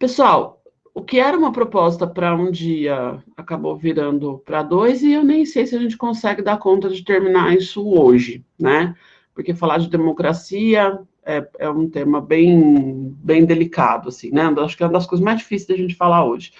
Pessoal, o que era uma proposta para um dia acabou virando para dois, e eu nem sei se a gente consegue dar conta de terminar isso hoje, né? Porque falar de democracia é um tema bem delicado, assim, né? Acho que é uma das coisas mais difíceis da gente falar hoje.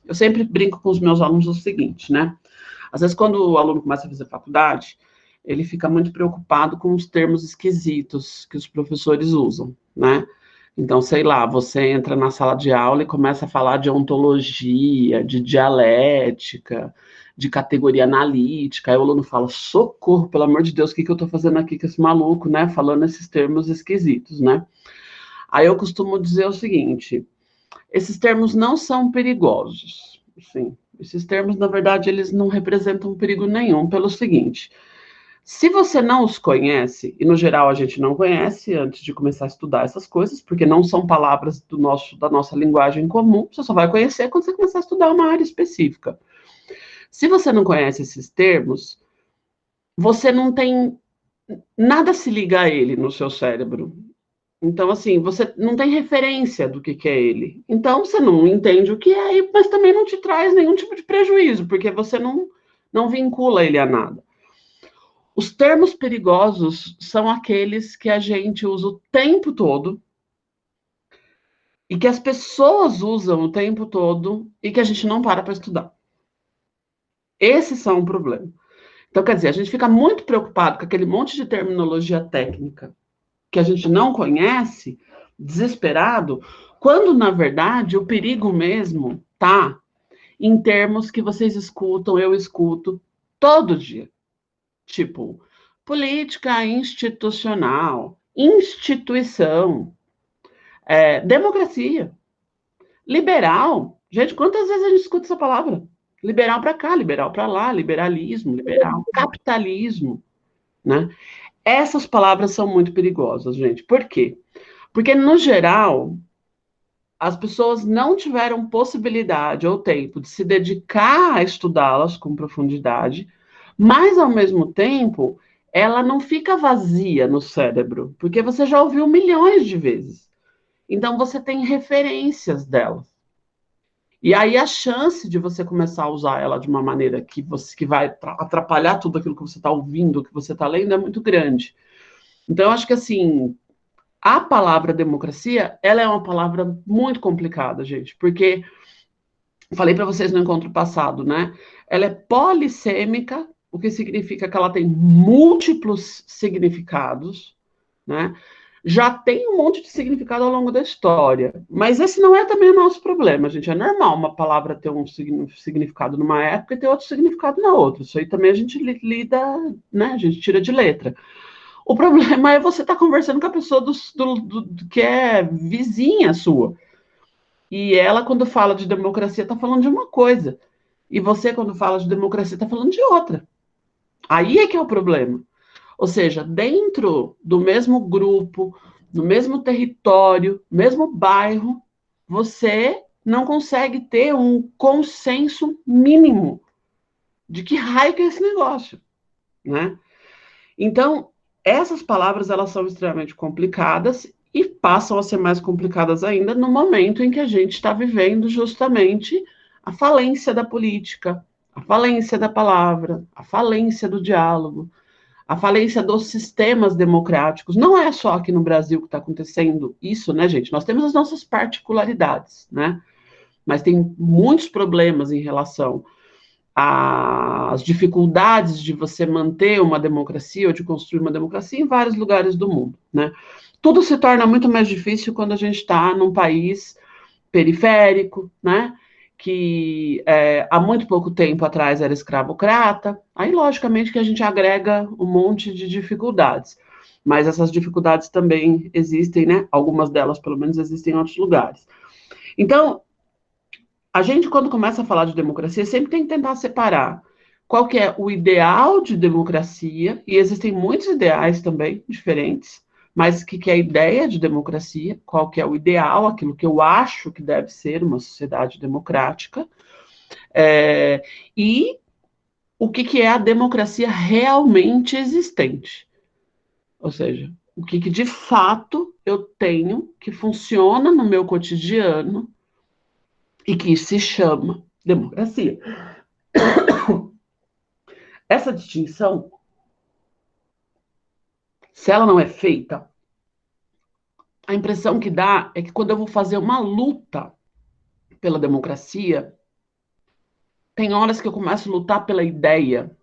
Eu sempre brinco com os meus alunos o seguinte, né? Às vezes, quando o aluno começa a fazer faculdade, ele fica muito preocupado com os termos esquisitos que os professores usam, né? Então, sei lá, você entra na sala de aula e começa a falar de ontologia, de dialética, de categoria analítica. Aí o aluno fala: socorro, pelo amor de Deus, o que eu estou fazendo aqui com esse maluco, né? Falando esses termos esquisitos, né? Aí eu costumo dizer o seguinte: esses termos não são perigosos. Sim, esses termos, na verdade, eles não representam perigo nenhum, pelo seguinte: se você não os conhece, e no geral a gente não conhece antes de começar a estudar essas coisas, porque não são palavras da nossa linguagem comum, você só vai conhecer quando você começar a estudar uma área específica. Se você não conhece esses termos, você não tem nada se liga a ele no seu cérebro. Então, assim, você não tem referência do que é ele. Então, você não entende o que é, mas também não te traz nenhum tipo de prejuízo, porque você não vincula ele a nada. Os termos perigosos são aqueles que a gente usa o tempo todo e que as pessoas usam o tempo todo e que a gente não para estudar. Esses são o problema. Então, quer dizer, a gente fica muito preocupado com aquele monte de terminologia técnica que a gente não conhece, desesperado, quando, na verdade, o perigo mesmo tá em termos que vocês escutam, eu escuto todo dia. Tipo, política institucional, instituição, democracia, liberal. Gente, quantas vezes a gente escuta essa palavra? Liberal para cá, liberal para lá, liberalismo, liberal, capitalismo, né? Essas palavras são muito perigosas, gente. Por quê? Porque, no geral, as pessoas não tiveram possibilidade ou tempo de se dedicar a estudá-las com profundidade, mas, ao mesmo tempo, ela não fica vazia no cérebro, porque você já ouviu milhões de vezes. Então, você tem referências delas. E aí, a chance de você começar a usar ela de uma maneira que vai atrapalhar tudo aquilo que você está ouvindo, que você está lendo, é muito grande. Então, eu acho que, assim, a palavra democracia, ela é uma palavra muito complicada, gente, porque falei para vocês no encontro passado, né? Ela é polissêmica, o que significa que ela tem múltiplos significados, né? Já tem um monte de significado ao longo da história, mas esse não é também o nosso problema, gente. É normal uma palavra ter um significado numa época e ter outro significado na outra. Isso aí também a gente lida, né? A gente tira de letra. O problema é você estar conversando com a pessoa que é vizinha sua. E ela, quando fala de democracia, está falando de uma coisa. E você, quando fala de democracia, está falando de outra. Aí é que é o problema. Ou seja, dentro do mesmo grupo, no mesmo território, mesmo bairro, você não consegue ter um consenso mínimo de que raio que é esse negócio, né? Então, essas palavras, elas são extremamente complicadas e passam a ser mais complicadas ainda no momento em que a gente está vivendo justamente a falência da política, a falência da palavra, a falência do diálogo, a falência dos sistemas democráticos. Não é só aqui no Brasil que está acontecendo isso, né, gente? Nós temos as nossas particularidades, né? Mas tem muitos problemas em relação às dificuldades de você manter uma democracia ou de construir uma democracia em vários lugares do mundo, né? Tudo se torna muito mais difícil quando a gente está num país periférico, né? Que há muito pouco tempo atrás era escravocrata. Aí, logicamente, que a gente agrega um monte de dificuldades. Mas essas dificuldades também existem, né? Algumas delas, pelo menos, existem em outros lugares. Então, a gente, quando começa a falar de democracia, sempre tem que tentar separar qual que é o ideal de democracia, e existem muitos ideais também diferentes, mas o que é a ideia de democracia, qual que é o ideal, aquilo que eu acho que deve ser uma sociedade democrática, e o que é a democracia realmente existente. Ou seja, o que de fato eu tenho que funciona no meu cotidiano, e que se chama democracia. Essa distinção, se ela não é feita, a impressão que dá é que quando eu vou fazer uma luta pela democracia, tem horas que eu começo a lutar pela ideia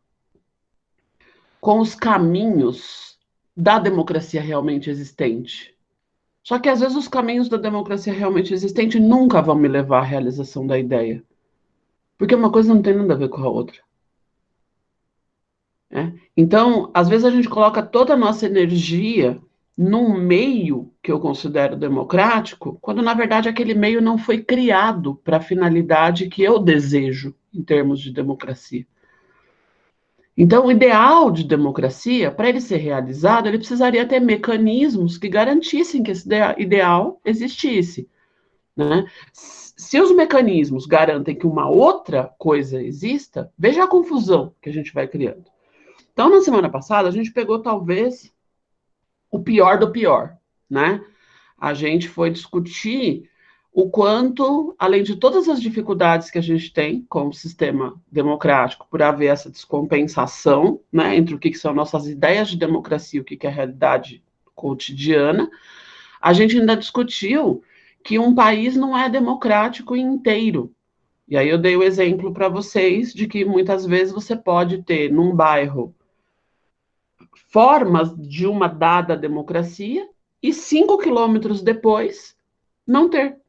com os caminhos da democracia realmente existente. Só que às vezes os caminhos da democracia realmente existente nunca vão me levar à realização da ideia. Porque uma coisa não tem nada a ver com a outra. Né? Então, às vezes a gente coloca toda a nossa energia num meio que eu considero democrático, quando na verdade aquele meio não foi criado para a finalidade que eu desejo em termos de democracia. Então, o ideal de democracia, para ele ser realizado, ele precisaria ter mecanismos que garantissem que esse ideal existisse. Né? Se os mecanismos garantem que uma outra coisa exista, veja a confusão que a gente vai criando. Então, na semana passada, a gente pegou talvez o pior do pior, né? A gente foi discutir o quanto, além de todas as dificuldades que a gente tem com o sistema democrático, por haver essa descompensação, né, entre o que são nossas ideias de democracia e o que é a realidade cotidiana, a gente ainda discutiu que um país não é democrático inteiro. E aí eu dei o exemplo para vocês de que muitas vezes você pode ter num bairro formas de uma dada democracia e 5 quilômetros depois não ter.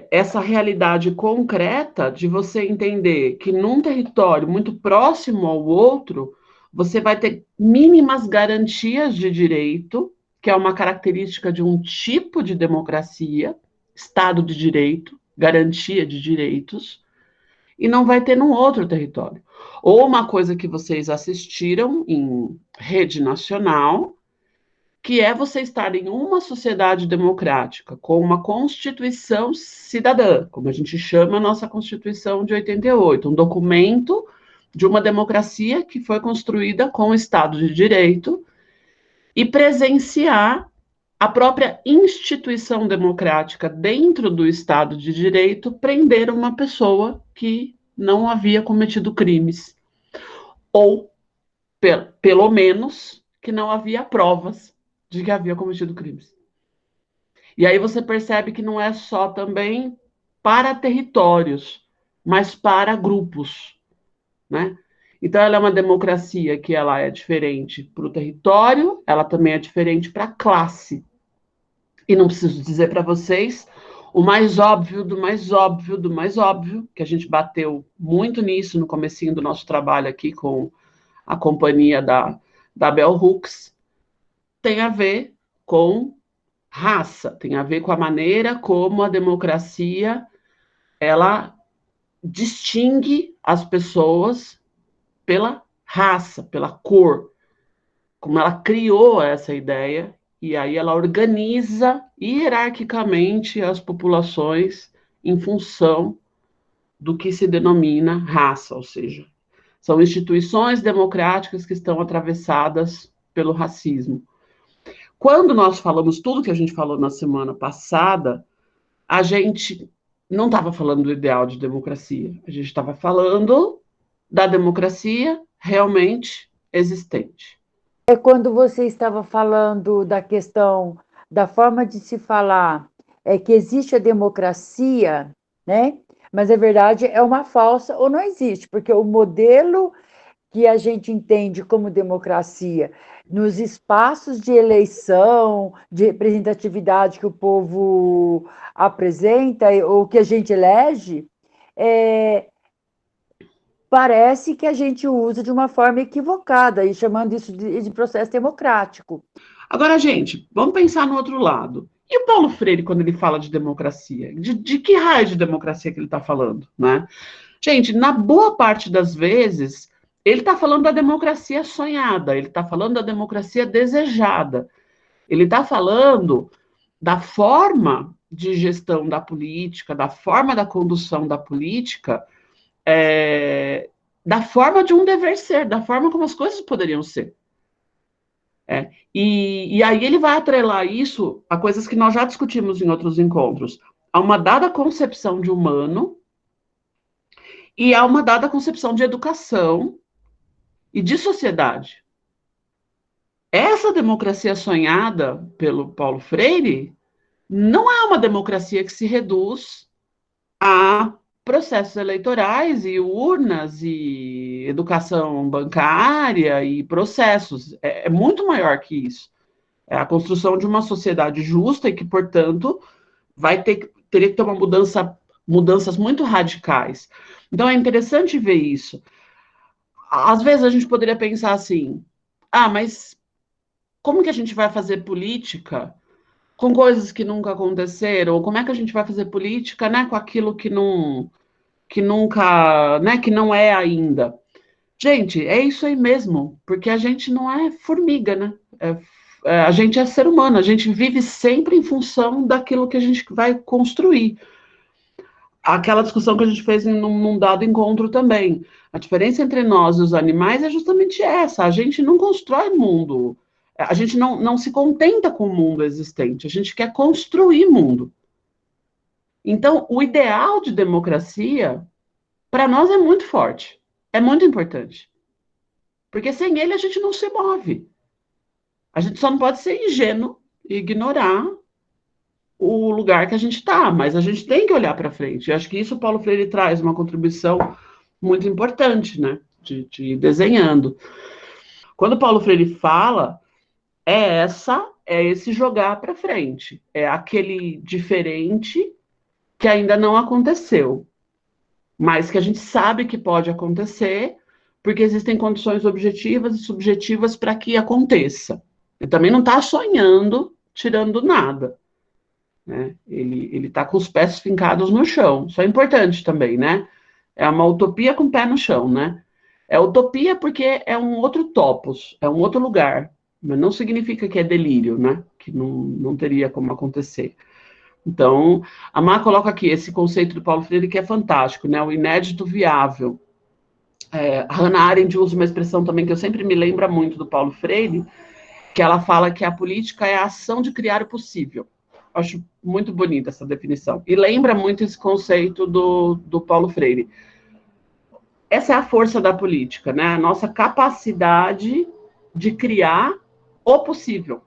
Essa realidade concreta de você entender que num território muito próximo ao outro, você vai ter mínimas garantias de direito, que é uma característica de um tipo de democracia, Estado de Direito, garantia de direitos, e não vai ter num outro território. Ou uma coisa que vocês assistiram em rede nacional, que é você estar em uma sociedade democrática, com uma constituição cidadã, como a gente chama a nossa Constituição de 88, um documento de uma democracia que foi construída com o Estado de Direito, e presenciar a própria instituição democrática dentro do Estado de Direito prender uma pessoa que não havia cometido crimes, ou, pelo menos, que não havia provas de que havia cometido crimes. E aí você percebe que não é só também para territórios, mas para grupos, né? Então ela é uma democracia que ela é diferente para o território, ela também é diferente para a classe. E não preciso dizer para vocês o mais óbvio do mais óbvio do mais óbvio, que a gente bateu muito nisso no comecinho do nosso trabalho aqui com a companhia da Bell Hooks, tem a ver com raça, tem a ver com a maneira como a democracia ela distingue as pessoas pela raça, pela cor, como ela criou essa ideia e aí ela organiza hierarquicamente as populações em função do que se denomina raça, ou seja, são instituições democráticas que estão atravessadas pelo racismo. Quando nós falamos tudo que a gente falou na semana passada, a gente não estava falando do ideal de democracia, a gente estava falando da democracia realmente existente. É quando você estava falando da questão da forma de se falar, é que existe a democracia, né? Mas a verdade é uma falsa ou não existe, porque o modelo que a gente entende como democracia nos espaços de eleição, de representatividade que o povo apresenta ou que a gente elege, é, parece que a gente usa de uma forma equivocada e chamando isso de processo democrático. Agora, gente, vamos pensar no outro lado. E o Paulo Freire, quando ele fala de democracia? De que raio de democracia que ele está falando, né? Gente, na boa parte das vezes, ele está falando da democracia sonhada, ele está falando da democracia desejada, ele está falando da forma de gestão da política, da forma da condução da política, da forma de um dever ser, da forma como as coisas poderiam ser. E aí ele vai atrelar isso a coisas que nós já discutimos em outros encontros, a uma dada concepção de humano e a uma dada concepção de educação e de sociedade. Essa democracia sonhada pelo Paulo Freire não é uma democracia que se reduz a processos eleitorais e urnas e educação bancária e processos. É muito maior que isso. É a construção de uma sociedade justa e que, portanto, teria que ter mudanças muito radicais. Então, é interessante ver isso. Às vezes a gente poderia pensar assim, mas como que a gente vai fazer política com coisas que nunca aconteceram? Ou como é que a gente vai fazer política, né, com aquilo que nunca, né, que não é ainda? Gente, é isso aí mesmo, porque a gente não é formiga, né? A gente é ser humano, a gente vive sempre em função daquilo que a gente vai construir. Aquela discussão que a gente fez num dado encontro também. A diferença entre nós e os animais é justamente essa. A gente não constrói mundo. A gente não se contenta com o mundo existente. A gente quer construir mundo. Então, o ideal de democracia, para nós, é muito forte. É muito importante. Porque sem ele a gente não se move. A gente só não pode ser ingênuo e ignorar o lugar que a gente está, mas a gente tem que olhar para frente. Eu acho que isso o Paulo Freire traz uma contribuição muito importante, né? De ir desenhando. Quando o Paulo Freire fala, é esse jogar para frente, é aquele diferente que ainda não aconteceu, mas que a gente sabe que pode acontecer, porque existem condições objetivas e subjetivas para que aconteça. Ele também não está sonhando, tirando nada. Né? Ele está com os pés fincados no chão. Isso é importante também, né? É uma utopia com o pé no chão, né? É utopia porque é um outro topos, é um outro lugar. Mas não significa que é delírio, né? Que não teria como acontecer. Então, a Má coloca aqui esse conceito do Paulo Freire que é fantástico, né? O inédito viável. A Hannah Arendt usa uma expressão também que eu sempre me lembro muito do Paulo Freire, que ela fala que a política é a ação de criar o possível. Acho muito bonita essa definição. E lembra muito esse conceito do Paulo Freire. Essa é a força da política, né? A nossa capacidade de criar o possível.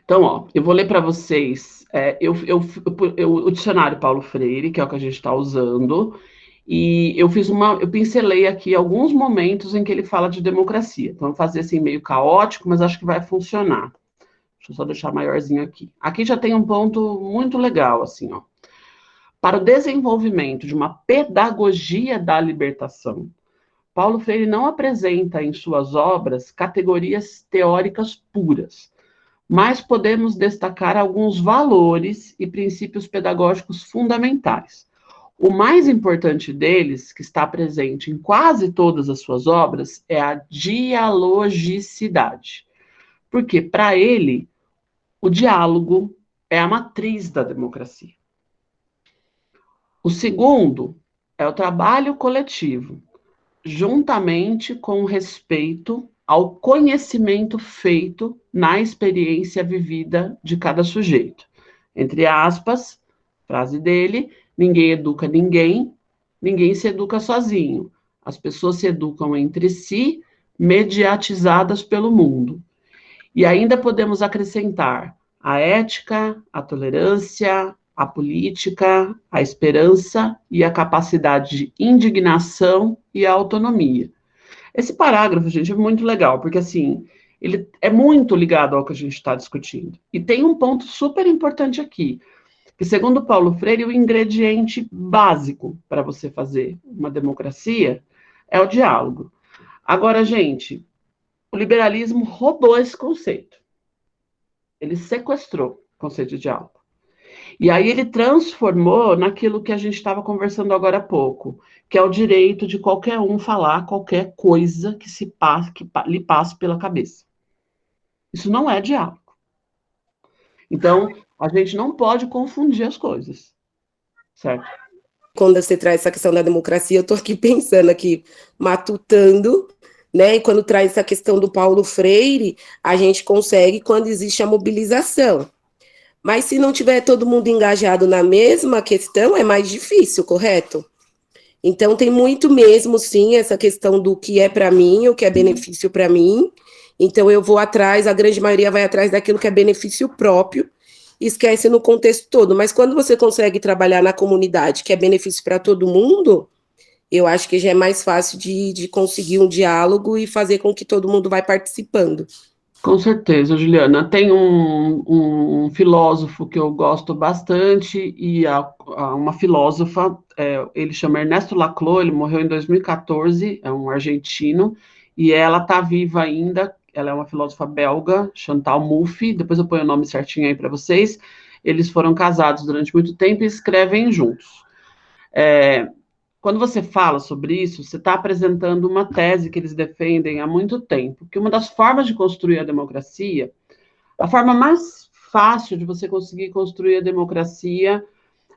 Então, eu vou ler para vocês o dicionário Paulo Freire, que é o que a gente está usando, e eu pincelei aqui alguns momentos em que ele fala de democracia. Então, eu vou fazer assim meio caótico, mas acho que vai funcionar. Deixa eu só deixar maiorzinho aqui. Aqui já tem um ponto muito legal, assim, ó. Para o desenvolvimento de uma pedagogia da libertação, Paulo Freire não apresenta em suas obras categorias teóricas puras, mas podemos destacar alguns valores e princípios pedagógicos fundamentais. O mais importante deles, que está presente em quase todas as suas obras, é a dialogicidade. Porque, para ele, o diálogo é a matriz da democracia. O segundo é o trabalho coletivo, juntamente com o respeito ao conhecimento feito na experiência vivida de cada sujeito. Entre aspas, frase dele, ninguém educa ninguém, ninguém se educa sozinho. As pessoas se educam entre si, mediatizadas pelo mundo. E ainda podemos acrescentar a ética, a tolerância, a política, a esperança e a capacidade de indignação e a autonomia. Esse parágrafo, gente, é muito legal, porque assim, ele é muito ligado ao que a gente está discutindo. E tem um ponto super importante aqui, que segundo Paulo Freire, o ingrediente básico para você fazer uma democracia é o diálogo. Agora, gente, o liberalismo roubou esse conceito. Ele sequestrou o conceito de diálogo. E aí ele transformou naquilo que a gente estava conversando agora há pouco, que é o direito de qualquer um falar qualquer coisa que lhe passe pela cabeça. Isso não é diálogo. Então, a gente não pode confundir as coisas, certo? Quando você traz essa questão da democracia, eu estou aqui pensando, aqui, matutando, né? E quando traz essa questão do Paulo Freire, a gente consegue quando existe a mobilização. Mas se não tiver todo mundo engajado na mesma questão, é mais difícil, correto? Então tem muito mesmo, sim, essa questão do que é para mim, o que é benefício para mim. Então eu vou atrás, a grande maioria vai atrás daquilo que é benefício próprio, esquece no contexto todo. Mas quando você consegue trabalhar na comunidade, que é benefício para todo mundo, eu acho que já é mais fácil de conseguir um diálogo e fazer com que todo mundo vai participando. Com certeza, Juliana. Tem um filósofo que eu gosto bastante e uma filósofa, ele chama Ernesto Laclau, ele morreu em 2014, é um argentino, e ela está viva ainda, ela é uma filósofa belga, Chantal Mouffe, depois eu ponho o nome certinho aí para vocês. Eles foram casados durante muito tempo e escrevem juntos. Quando você fala sobre isso, você está apresentando uma tese que eles defendem há muito tempo, que uma das formas de construir a democracia, a forma mais fácil de você conseguir construir a democracia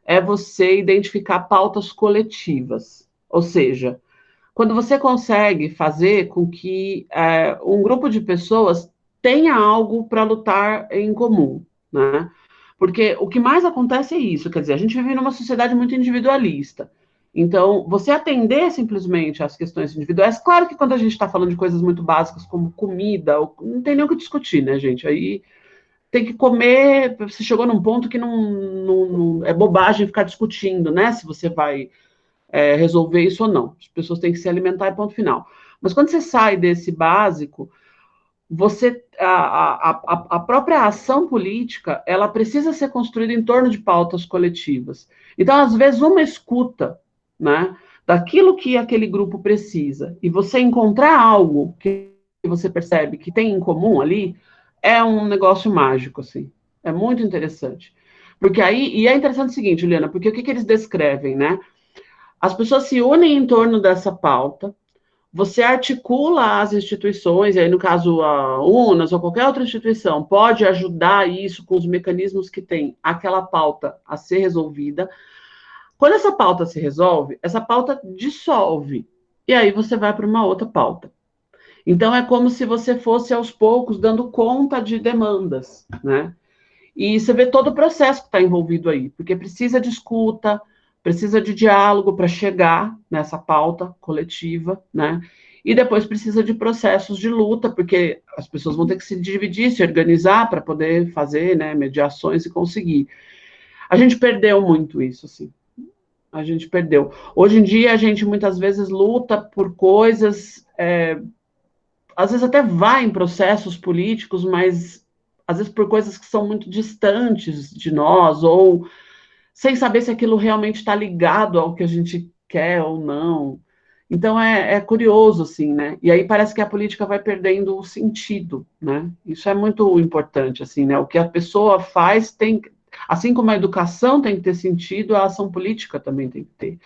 é você identificar pautas coletivas. Ou seja, quando você consegue fazer com que um grupo de pessoas tenha algo para lutar em comum, né? Porque o que mais acontece é isso, quer dizer, a gente vive numa sociedade muito individualista. Então, você atender simplesmente às questões individuais, claro que quando a gente está falando de coisas muito básicas como comida, não tem nem o que discutir, né, gente? Aí tem que comer, você chegou num ponto que não é bobagem ficar discutindo, né? Se você vai resolver isso ou não. As pessoas têm que se alimentar e ponto final. Mas quando você sai desse básico, a própria ação política, ela precisa ser construída em torno de pautas coletivas. Então, às vezes, uma escuta, né, daquilo que aquele grupo precisa, e você encontrar algo que você percebe que tem em comum ali, é um negócio mágico, assim. É muito interessante. Porque aí, e é interessante o seguinte, Juliana, porque o que eles descrevem, né? As pessoas se unem em torno dessa pauta, você articula as instituições, e aí no caso a UNAS ou qualquer outra instituição, pode ajudar isso com os mecanismos que tem aquela pauta a ser resolvida. Quando essa pauta se resolve, essa pauta dissolve, e aí você vai para uma outra pauta. Então é como se você fosse aos poucos dando conta de demandas, né? E você vê todo o processo que está envolvido aí, porque precisa de escuta, precisa de diálogo para chegar nessa pauta coletiva, né? E depois precisa de processos de luta, porque as pessoas vão ter que se dividir, se organizar para poder fazer, né, mediações e conseguir. A gente perdeu muito isso, assim. A gente perdeu. Hoje em dia, a gente muitas vezes luta por coisas, às vezes até vai em processos políticos, mas às vezes por coisas que são muito distantes de nós, ou sem saber se aquilo realmente está ligado ao que a gente quer ou não. Então é curioso, assim, né? E aí parece que a política vai perdendo o sentido, né? Isso é muito importante, assim, né? O que a pessoa faz tem, assim como a educação tem que ter sentido, a ação política também tem que ter.